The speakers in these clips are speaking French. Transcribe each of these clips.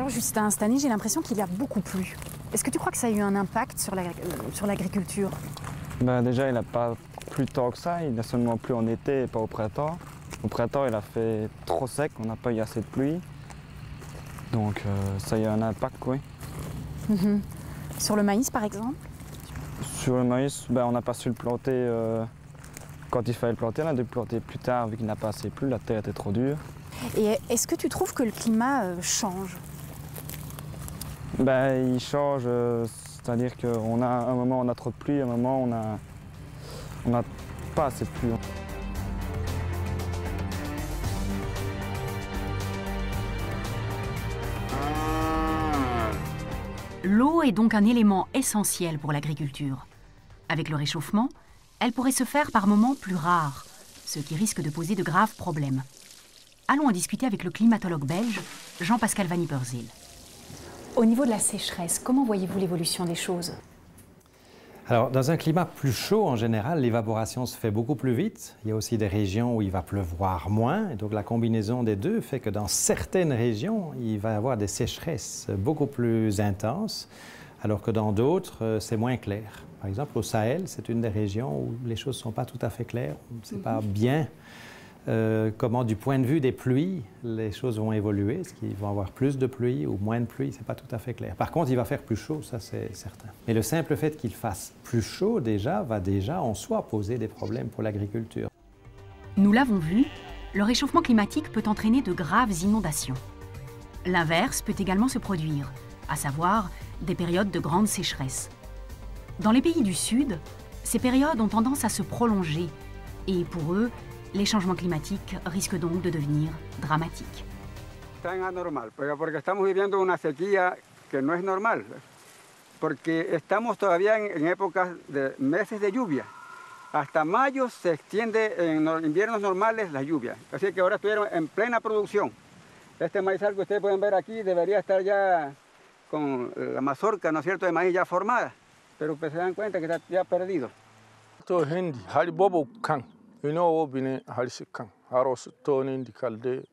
Alors Justin, cette année, j'ai l'impression qu'il y a beaucoup plu. Est-ce que tu crois que ça a eu un impact sur l'agriculture? Ben déjà, il n'a pas plu tant que ça, il a seulement plu en été et pas au printemps. Au printemps, il a fait trop sec, on n'a pas eu assez de pluie. Donc ça a eu un impact, oui. Sur le maïs, par exemple? Sur le maïs, ben, on n'a pas su le planter quand il fallait le planter. On a dû le planter plus tard, vu qu'il n'a pas assez plu, la terre était trop dure. Et est-ce que tu trouves que le climat change? Ben, il change, c'est-à-dire qu'on a un moment on a trop de pluie, un moment on n'a pas assez de pluie. L'eau est donc un élément essentiel pour l'agriculture. Avec le réchauffement, elle pourrait se faire par moments plus rares, ce qui risque de poser de graves problèmes. Allons en discuter avec le climatologue belge Jean-Pascal Van Yperseel. Au niveau de la sécheresse, comment voyez-vous l'évolution des choses? Alors, dans un climat plus chaud, en général, l'évaporation se fait beaucoup plus vite. Il y a aussi des régions où il va pleuvoir moins. Et donc, la combinaison des deux fait que dans certaines régions, il va y avoir des sécheresses beaucoup plus intenses, alors que dans d'autres, c'est moins clair. Par exemple, au Sahel, c'est une des régions où les choses ne sont pas tout à fait claires. On ne sait pas bien comment, du point de vue des pluies, les choses vont évoluer. Est-ce qu'ils vont avoir plus de pluie ou moins de pluie? Ce n'est pas tout à fait clair. Par contre, il va faire plus chaud, ça c'est certain. Mais le simple fait qu'il fasse plus chaud va déjà en soi poser des problèmes pour l'agriculture. Nous l'avons vu, le réchauffement climatique peut entraîner de graves inondations. L'inverse peut également se produire, à savoir des périodes de grande sécheresse. Dans les pays du Sud, ces périodes ont tendance à se prolonger et pour eux, les changements climatiques risquent donc de devenir dramatiques. Tan anormal, porque estamos viviendo una sequía que no es normal, porque estamos todavía en épocas de meses de lluvia. Hasta mayo se extiende en los inviernos normales la lluvia, así que ahora estuvieron en plena producción. Este maizal que ustedes pueden ver aquí debería estar ya con la mazorca, ¿no es cierto?, de maíz ya formada, pero se dan cuenta que está ya perdido. To hindi hali bobo kan ino bine hali sikan haro to hindi kalde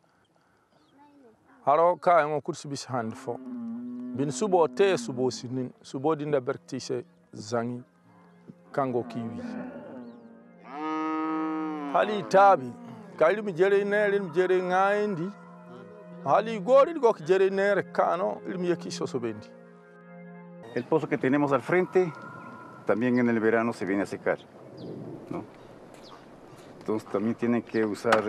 haro ka en kursi bis hand fo bin subo te subo sinin subo dinda bertise zangi kango kiwi hali tabi kali mi jere nere mi jere ngaindi hali gori go jere nere kano ilmi yeki sosobendi. El pozo que tenemos al frente también en el verano se viene a secar, ¿no? Entonces también tienen que usar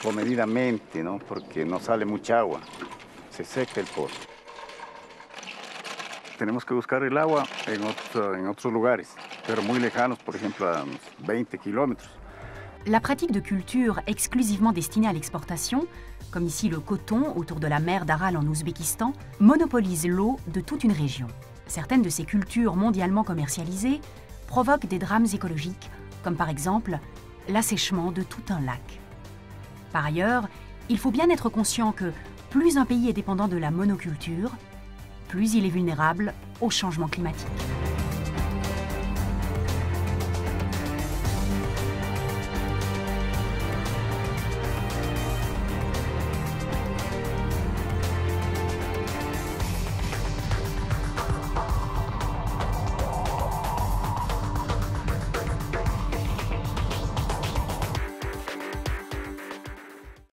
comedidamente, ¿no? Porque no sale mucha agua, se seca el pozo. Tenemos que buscar el agua en otros lugares, pero muy lejanos, por ejemplo a 20 kilómetros. La pratique de culture exclusivement destinée à l'exportation, comme ici le coton autour de la mer d'Aral en Ouzbékistan, monopolise l'eau de toute une région. Certaines de ces cultures mondialement commercialisées provoquent des drames écologiques, comme par exemple l'assèchement de tout un lac. Par ailleurs, il faut bien être conscient que plus un pays est dépendant de la monoculture, plus il est vulnérable au changement climatique.